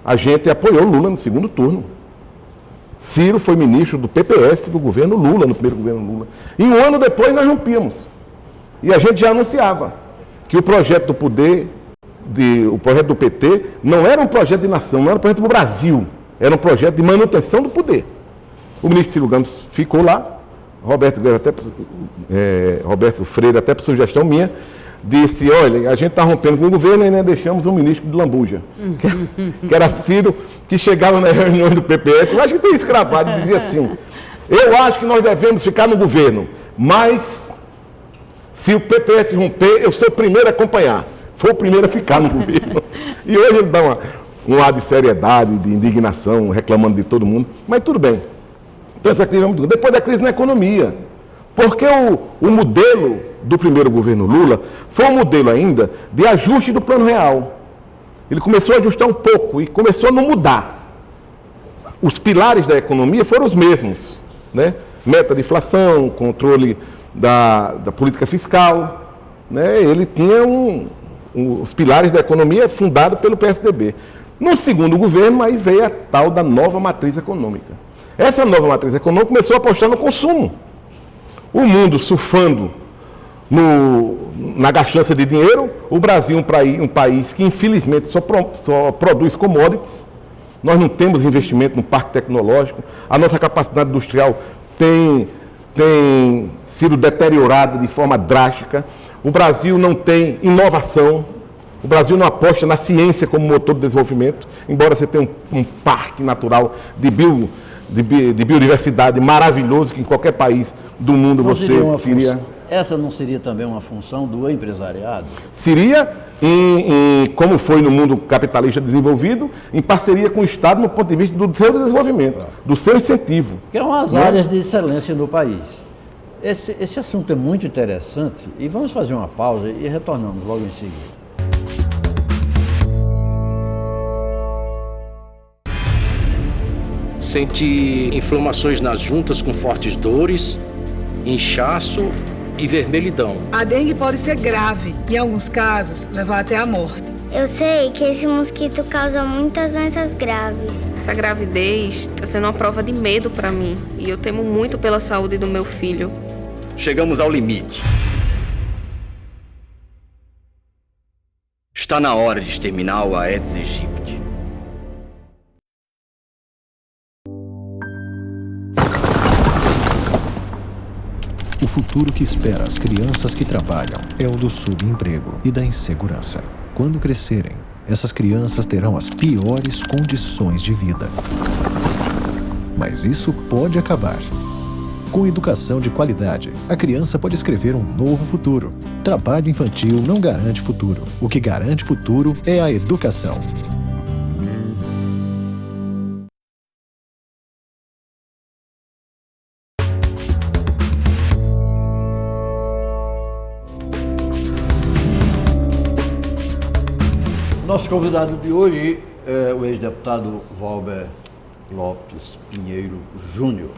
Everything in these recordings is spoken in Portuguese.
a gente apoiou Lula no segundo turno. Ciro foi ministro do PPS do governo Lula, no primeiro governo Lula. E um ano depois nós rompíamos. E a gente já anunciava que o projeto do poder, o projeto do PT, não era um projeto de nação, não era um projeto do Brasil, era um projeto de manutenção do poder. O ministro Ciro Gomes ficou lá, Roberto Freire, até por sugestão minha, disse, olha, a gente está rompendo com o governo e ainda deixamos um ministro de lambuja, que era Ciro, que chegava nas reuniões do PPS, eu acho que tem escravado, e dizia assim, eu acho que nós devemos ficar no governo, mas se o PPS romper, eu sou o primeiro a acompanhar. Foi o primeiro a ficar no governo. E hoje ele dá um ar de seriedade, de indignação, reclamando de todo mundo, mas tudo bem. Então essa crise é muito grande. Depois da crise na economia, porque o modelo do primeiro governo Lula foi um modelo ainda de ajuste do Plano Real. Ele começou a ajustar um pouco e começou a não mudar. Os pilares da economia foram os mesmos, né? Meta de inflação, controle da política fiscal, né? Ele tinha os pilares da economia fundados pelo PSDB. No segundo governo, aí veio a tal da nova matriz econômica. Essa nova matriz econômica começou a apostar no consumo. O mundo surfando na gastança de dinheiro, o Brasil é um país que infelizmente só produz commodities. Nós não temos investimento no parque tecnológico, a nossa capacidade industrial tem sido deteriorada de forma drástica. O Brasil não tem inovação, o Brasil não aposta na ciência como motor de desenvolvimento, embora você tenha um parque natural de biodiversidade maravilhoso que em qualquer país do mundo não você teria. Essa não seria também uma função do empresariado? Seria, como foi no mundo capitalista desenvolvido, em parceria com o Estado no ponto de vista do seu desenvolvimento, do seu incentivo. Que são as áreas de excelência no país. Esse assunto é muito interessante e vamos fazer uma pausa e retornamos logo em seguida. Senti inflamações nas juntas com fortes dores, inchaço e vermelhidão. A dengue pode ser grave e, em alguns casos, levar até a morte. Eu sei que esse mosquito causa muitas doenças graves. Essa gravidez está sendo uma prova de medo para mim e eu temo muito pela saúde do meu filho. Chegamos ao limite. Está na hora de exterminar o Aedes aegypti. O futuro que espera as crianças que trabalham é o do subemprego e da insegurança. Quando crescerem, essas crianças terão as piores condições de vida. Mas isso pode acabar. Com educação de qualidade, a criança pode escrever um novo futuro. Trabalho infantil não garante futuro. O que garante futuro é a educação. Nosso convidado de hoje é o ex-deputado Valber Lopes Pinheiro Júnior.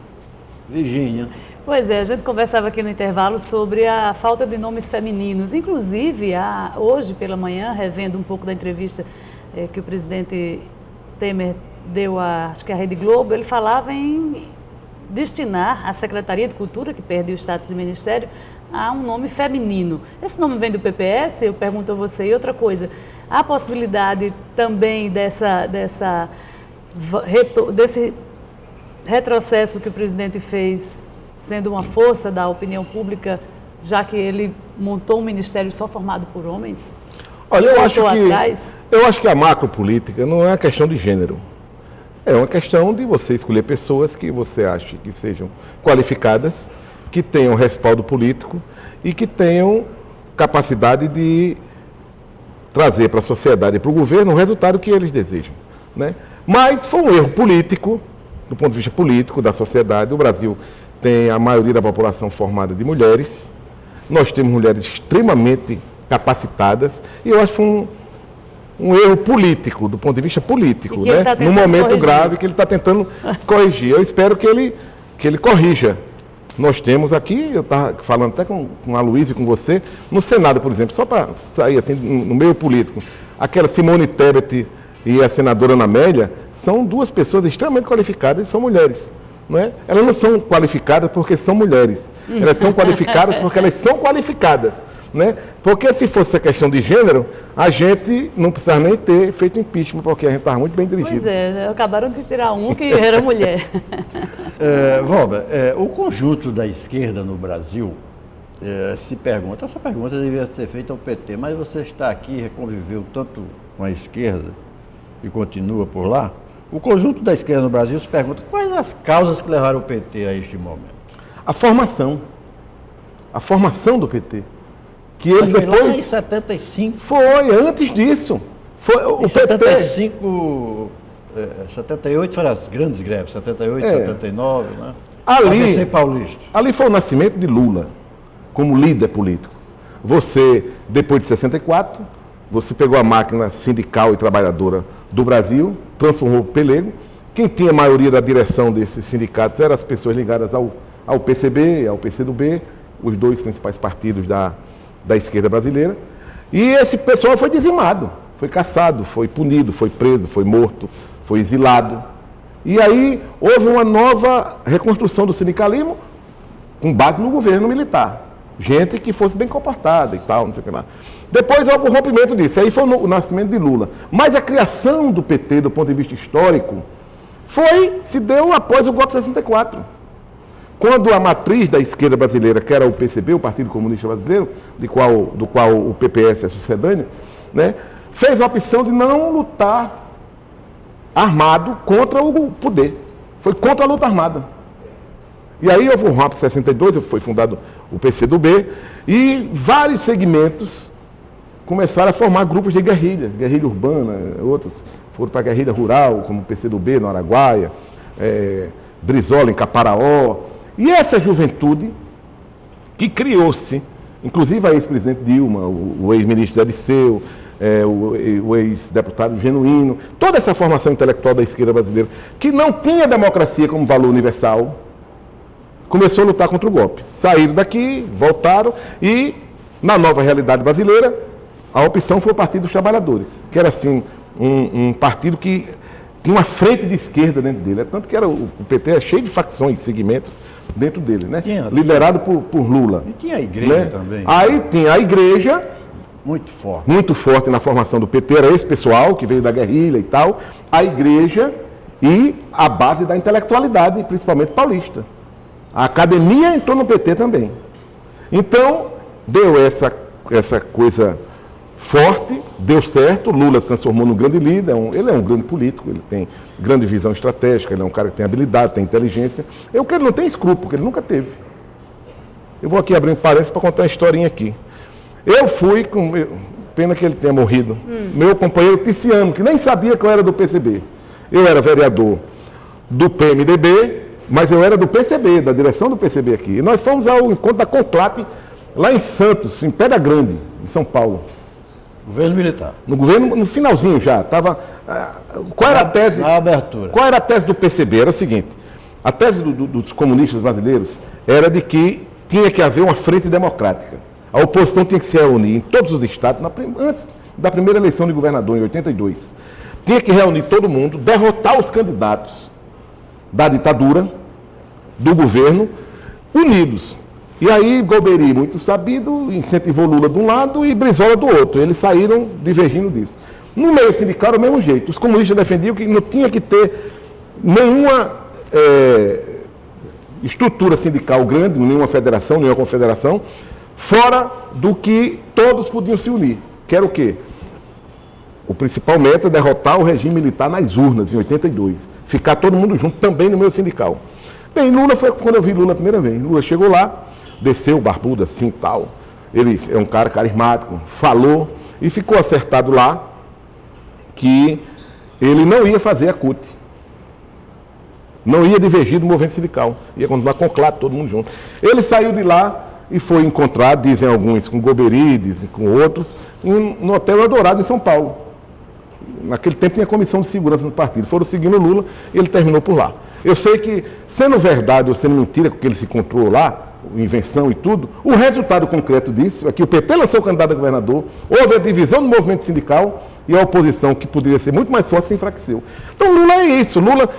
Virgínia. Pois é, a gente conversava aqui no intervalo sobre a falta de nomes femininos. Inclusive, hoje pela manhã, revendo um pouco da entrevista que o presidente Temer deu acho que à Rede Globo, ele falava em destinar a Secretaria de Cultura, que perdeu o status de ministério, a um nome feminino. Esse nome vem do PPS? Eu pergunto a você. E outra coisa, há possibilidade também desse retrocesso que o presidente fez, sendo uma força da opinião pública, já que ele montou um ministério só formado por homens? Olha, eu acho que a macropolítica não é uma questão de gênero. É uma questão de você escolher pessoas que você acha que sejam qualificadas, que tenham respaldo político e que tenham capacidade de trazer para a sociedade e para o governo o resultado que eles desejam, né? Mas foi um erro político, do ponto de vista político da sociedade. O Brasil tem a maioria da população formada de mulheres, nós temos mulheres extremamente capacitadas e eu acho que foi um erro político, do ponto de vista político, né? Num momento grave que ele está tentando corrigir. Eu espero que ele corrija. Nós temos aqui, eu estava falando até com a Luísa e com você, no Senado, por exemplo, só para sair assim no meio político, aquela Simone Tebet e a senadora Ana Amélia são duas pessoas extremamente qualificadas e são mulheres. Não é? Elas não são qualificadas porque são mulheres. Elas são qualificadas porque elas são qualificadas. Né? Porque se fosse a questão de gênero, a gente não precisava nem ter feito impeachment, porque a gente estava muito bem dirigido. Pois é, acabaram de tirar um que era mulher. Valber, o conjunto da esquerda no Brasil se pergunta, essa pergunta devia ser feita ao PT, mas você está aqui, conviveu tanto com a esquerda e continua por lá, o conjunto da esquerda no Brasil se pergunta quais as causas que levaram o PT a este momento. A formação do PT. Que ele Mas foi depois... lá em 75. Foi, antes disso. Foi, o Em PT... 75, 78 foram as grandes greves, 78, 79, né? Ali, Paulista. ali foi o nascimento de Lula, como líder político. Você, depois de 64, você pegou a máquina sindical e trabalhadora do Brasil, transformou o pelego. Quem tinha a maioria da direção desses sindicatos eram as pessoas ligadas ao PCB, ao PCdoB, os dois principais partidos da esquerda brasileira, e esse pessoal foi dizimado, foi caçado, foi punido, foi preso, foi morto, foi exilado. E aí houve uma nova reconstrução do sindicalismo com base no governo militar. Gente que fosse bem comportada e tal, não sei o que lá. Depois houve o rompimento disso, aí foi o nascimento de Lula. Mas a criação do PT, do ponto de vista histórico, se deu após o golpe de 64. Quando a matriz da esquerda brasileira, que era o PCB, o Partido Comunista Brasileiro, do qual o PPS é sucedâneo, né, fez a opção de não lutar armado contra o poder. Foi contra a luta armada. E aí houve o RAP 62, foi fundado o PCdoB, e vários segmentos começaram a formar grupos de guerrilha urbana, outros foram para a guerrilha rural, como o PCdoB no Araguaia, Brizola em Caparaó. E essa juventude que criou-se, inclusive a ex-presidente Dilma, o ex-ministro Zé Disseu, o ex-deputado Genuíno, toda essa formação intelectual da esquerda brasileira, que não tinha democracia como valor universal, começou a lutar contra o golpe. Saíram daqui, voltaram e, na nova realidade brasileira, a opção foi o Partido dos Trabalhadores, que era assim, um partido que tinha uma frente de esquerda dentro dele. Tanto que o PT é cheio de facções, segmentos dentro dele, né? Liderado por Lula. E tinha a igreja, né? Também. Aí tinha a igreja, muito forte na formação do PT, era esse pessoal que veio da guerrilha e tal, a igreja e a base da intelectualidade, principalmente paulista. A academia entrou no PT também. Então, deu essa coisa forte, deu certo, Lula se transformou num grande líder, ele é um grande político, ele tem grande visão estratégica, ele é um cara que tem habilidade, tem inteligência. Eu que ele não tem escrúpulo, porque ele nunca teve. Eu vou aqui abrir um parênteses para contar uma historinha aqui. Eu fui, pena que ele tenha morrido, meu companheiro Ticiano, que nem sabia que eu era do PCB. Eu era vereador do PMDB, mas eu era do PCB, da direção do PCB aqui. E nós fomos ao encontro da Conclate, lá em Santos, em Pedra Grande, em São Paulo. Governo militar. No governo, no finalzinho já, estava... Qual era a tese? Na abertura. Qual era a tese do PCB? Era o seguinte, a tese dos comunistas brasileiros era de que tinha que haver uma frente democrática. A oposição tinha que se reunir em todos os estados, antes da primeira eleição de governador, em 82. Tinha que reunir todo mundo, derrotar os candidatos da ditadura, do governo, unidos. E aí, Golbery, muito sabido, incentivou Lula de um lado e Brizola do outro. Eles saíram divergindo disso. No meio sindical, era o mesmo jeito. Os comunistas defendiam que não tinha que ter nenhuma estrutura sindical grande, nenhuma federação, nenhuma confederação, fora do que todos podiam se unir. Que era o quê? O principal meta é derrotar o regime militar nas urnas, em 82. Ficar todo mundo junto também no meio sindical. Bem, Lula foi quando eu vi Lula a primeira vez. Lula chegou lá, desceu barbudo assim e tal. Ele é um cara carismático, falou e ficou acertado lá que ele não ia fazer a CUT. Não ia divergir do movimento sindical. Ia continuar com Conclate, todo mundo junto. Ele saiu de lá e foi encontrado, dizem alguns, com Golbery, dizem com outros, no Hotel Eldorado, em São Paulo. Naquele tempo tinha comissão de segurança no partido. Foram seguindo o Lula e ele terminou por lá. Eu sei que, sendo verdade ou sendo mentira, porque ele se encontrou lá, invenção e tudo, o resultado concreto disso é que o PT lançou o candidato a governador, houve a divisão do movimento sindical e a oposição, que poderia ser muito mais forte, se enfraqueceu. Então Lula é isso. Lula,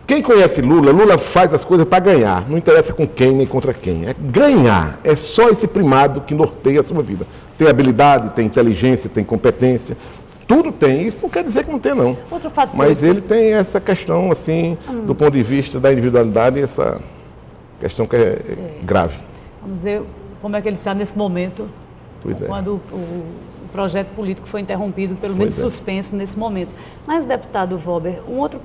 quem conhece Lula, Lula faz as coisas para ganhar. Não interessa com quem nem contra quem. É ganhar. É só esse primado que norteia a sua vida. Tem habilidade, tem inteligência, tem competência. Tudo tem. Isso não quer dizer que não tem, não. Outro fator. Mas ele tem essa questão, assim, do ponto de vista da individualidade, essa questão que é grave. Vamos ver como é que ele está nesse momento, Pois é. quando o projeto político foi interrompido, pelo menos suspenso nesse momento. Mas, deputado Valber, um outro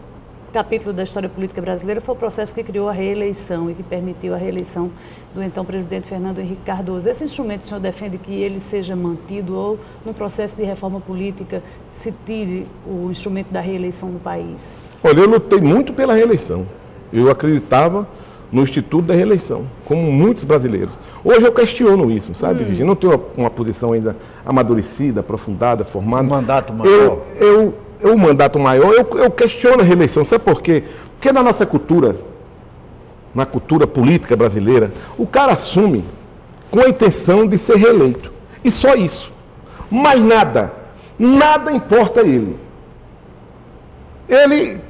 capítulo da história política brasileira foi o processo que criou a reeleição e que permitiu a reeleição do então presidente Fernando Henrique Cardoso. Esse instrumento o senhor defende que ele seja mantido ou, no processo de reforma política, se tire o instrumento da reeleição no país? Olha, eu lutei muito pela reeleição. Eu acreditava no Instituto da Reeleição, como muitos brasileiros. Hoje eu questiono isso, sabe, Virginia? Não tenho uma posição ainda amadurecida, aprofundada, formada. Mandato maior. O mandato maior, eu questiono a reeleição. Sabe por quê? Porque na nossa cultura, na cultura política brasileira, o cara assume com a intenção de ser reeleito. E só isso. Mais nada. Nada importa a ele. Ele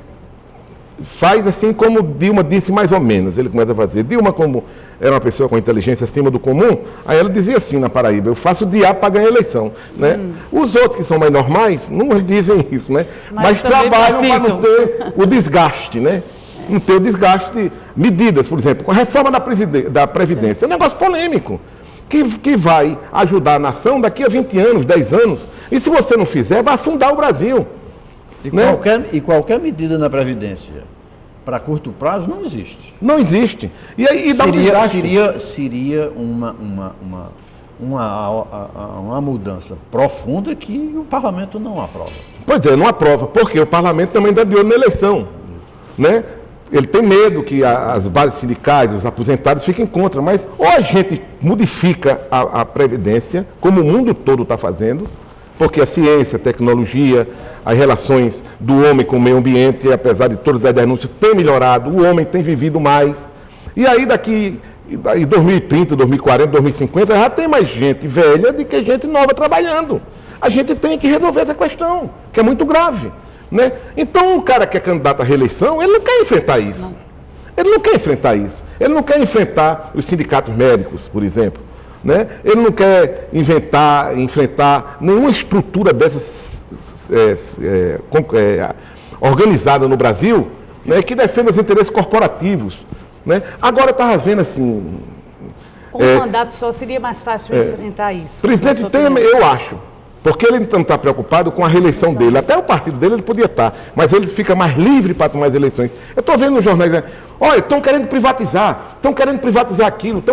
faz assim como Dilma disse, mais ou menos. Ele começa a fazer. Dilma, como era uma pessoa com inteligência acima do comum, aí ela dizia assim na Paraíba: eu faço diabo para ganhar a eleição. Né? Os outros que são mais normais não dizem isso, né? Mas trabalham para não ter o desgaste, né? Não ter o desgaste de medidas, por exemplo, com a reforma da Previdência. É um negócio polêmico, que vai ajudar a nação daqui a 20 anos, 10 anos. E se você não fizer, vai afundar o Brasil. E qualquer medida na Previdência para curto prazo não existe. Não existe. E aí seria uma mudança profunda que o parlamento não aprova. Pois é, não aprova, porque o parlamento também dá de olho na eleição. Né? Ele tem medo que as bases sindicais, os aposentados fiquem contra, mas ou a gente modifica a Previdência, como o mundo todo está fazendo, porque a ciência, a tecnologia, as relações do homem com o meio ambiente, apesar de todas as denúncias, tem melhorado, o homem tem vivido mais. E aí daqui em 2030, 2040, 2050, já tem mais gente velha do que gente nova trabalhando. A gente tem que resolver essa questão, que é muito grave. Né? Então o cara que é candidato à reeleição, ele não quer enfrentar isso. Não. Ele não quer enfrentar isso. Ele não quer enfrentar os sindicatos médicos, por exemplo. Né? Ele não quer enfrentar nenhuma estrutura dessas organizada no Brasil, né, que defenda os interesses corporativos. Né? Agora eu estava vendo assim... Com um mandato só seria mais fácil enfrentar isso? Presidente Temer, eu acho. Porque ele não está preocupado com a reeleição dele. Até o partido dele ele podia estar, mas ele fica mais livre para tomar as eleições. Eu estou vendo no jornal, olha, estão querendo privatizar aquilo,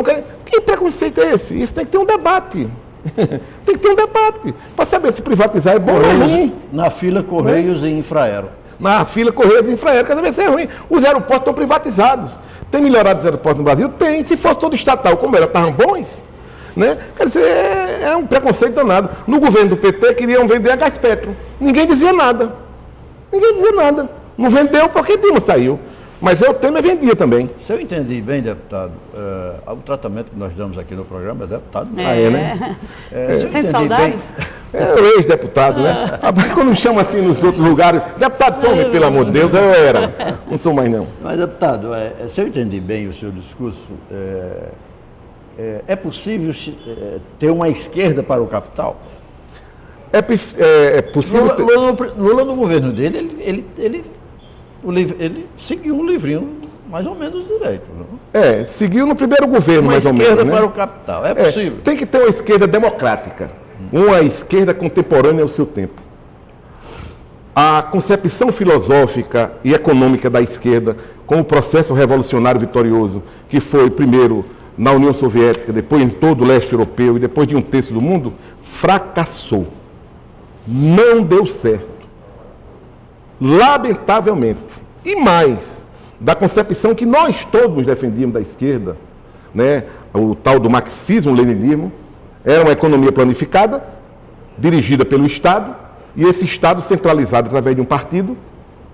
Que preconceito é esse? Isso tem que ter um debate. Tem que ter um debate para saber se privatizar é bom ou ruim. Na fila Correios e Infraero. Na fila Correios e Infraero, quer saber se é ruim. Os aeroportos estão privatizados. Tem melhorado os aeroportos no Brasil? Tem. Se fosse todo estatal, como era, estavam bons. Né? Quer dizer, é um preconceito danado. No governo do PT queriam vender a Gaspetro. Ninguém dizia nada. Não vendeu porque Dilma saiu. Mas o Temer vendia também. Se eu entendi bem, deputado, o tratamento que nós damos aqui no programa é deputado. Né? Sente saudades? Bem, o ex-deputado, né? Quando me chama assim nos outros lugares, deputado, some, pelo amor de Deus, eu era. Não sou mais não. Mas, deputado, se eu entendi bem o seu discurso, é possível ter uma esquerda para o capital? É possível Lula no governo dele, ele seguiu um livrinho mais ou menos direito. Não? Seguiu no primeiro governo, mais ou menos. Uma esquerda para o capital, é possível. Tem que ter uma esquerda democrática, uma esquerda contemporânea ao seu tempo. A concepção filosófica e econômica da esquerda, com o processo revolucionário vitorioso, que foi primeiro na União Soviética, depois em todo o leste europeu e depois de um terço do mundo, fracassou. Não deu certo. Lamentavelmente. E mais, da concepção que nós todos defendíamos da esquerda, né, o tal do marxismo-leninismo, era uma economia planificada, dirigida pelo Estado, e esse Estado centralizado através de um partido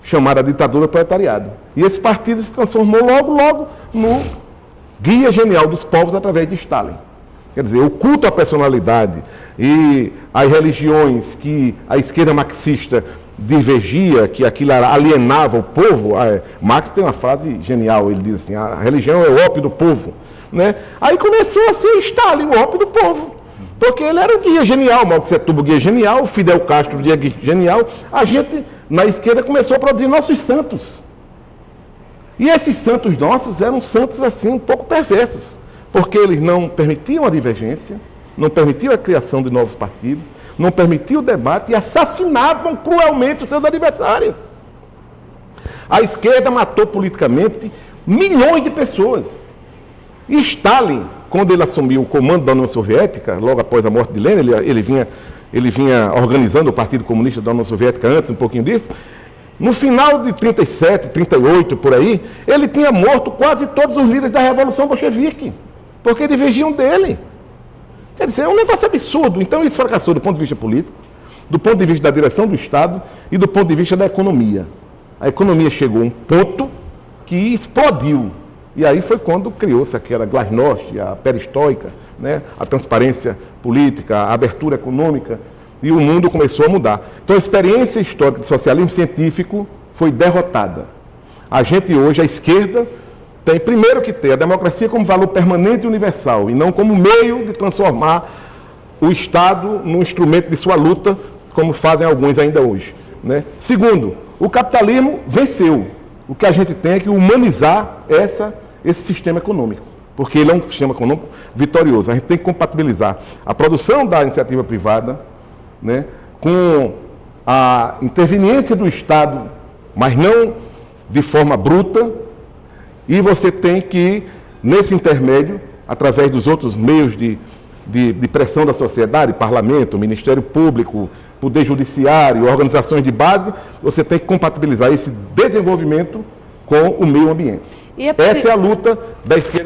chamado a ditadura do proletariado. E esse partido se transformou logo no guia genial dos povos através de Stalin. Quer dizer, o culto à personalidade e as religiões que a esquerda marxista divergia, que aquilo alienava o povo. Marx tem uma frase genial, ele diz assim, a religião é o ópio do povo. Né? Aí começou a ser Stalin, o ópio do povo. Porque ele era o guia genial, Mao Tse Tung, o guia genial, o Fidel Castro, o guia genial. A gente, na esquerda, começou a produzir nossos santos. E esses santos nossos eram santos assim, um pouco perversos. Porque eles não permitiam a divergência, não permitiam a criação de novos partidos, não permitiam o debate e assassinavam cruelmente os seus adversários. A esquerda matou politicamente milhões de pessoas. E Stalin, quando ele assumiu o comando da União Soviética, logo após a morte de Lenin, ele vinha organizando o Partido Comunista da União Soviética antes, um pouquinho disso. No final de 37, 38, por aí, ele tinha morto quase todos os líderes da Revolução Bolchevique, porque divergiam dele. Quer dizer, é um negócio absurdo. Então isso fracassou do ponto de vista político, do ponto de vista da direção do Estado e do ponto de vista da economia. A economia chegou a um ponto que explodiu. E aí foi quando criou-se aquela glasnost, a perestroika, né? A transparência política, a abertura econômica, e o mundo começou a mudar. Então a experiência histórica do socialismo científico foi derrotada. A gente hoje, a esquerda, tem primeiro que ter a democracia como valor permanente e universal, e não como meio de transformar o Estado num instrumento de sua luta, como fazem alguns ainda hoje. Né? Segundo, o capitalismo venceu. O que a gente tem é que humanizar esse sistema econômico, porque ele é um sistema econômico vitorioso. A gente tem que compatibilizar a produção da iniciativa privada, né, com a interveniência do Estado, mas não de forma bruta, e você tem que, nesse intermédio, através dos outros meios de pressão da sociedade, parlamento, Ministério Público, Poder Judiciário, organizações de base, você tem que compatibilizar esse desenvolvimento com o meio ambiente. Essa é a luta da esquerda.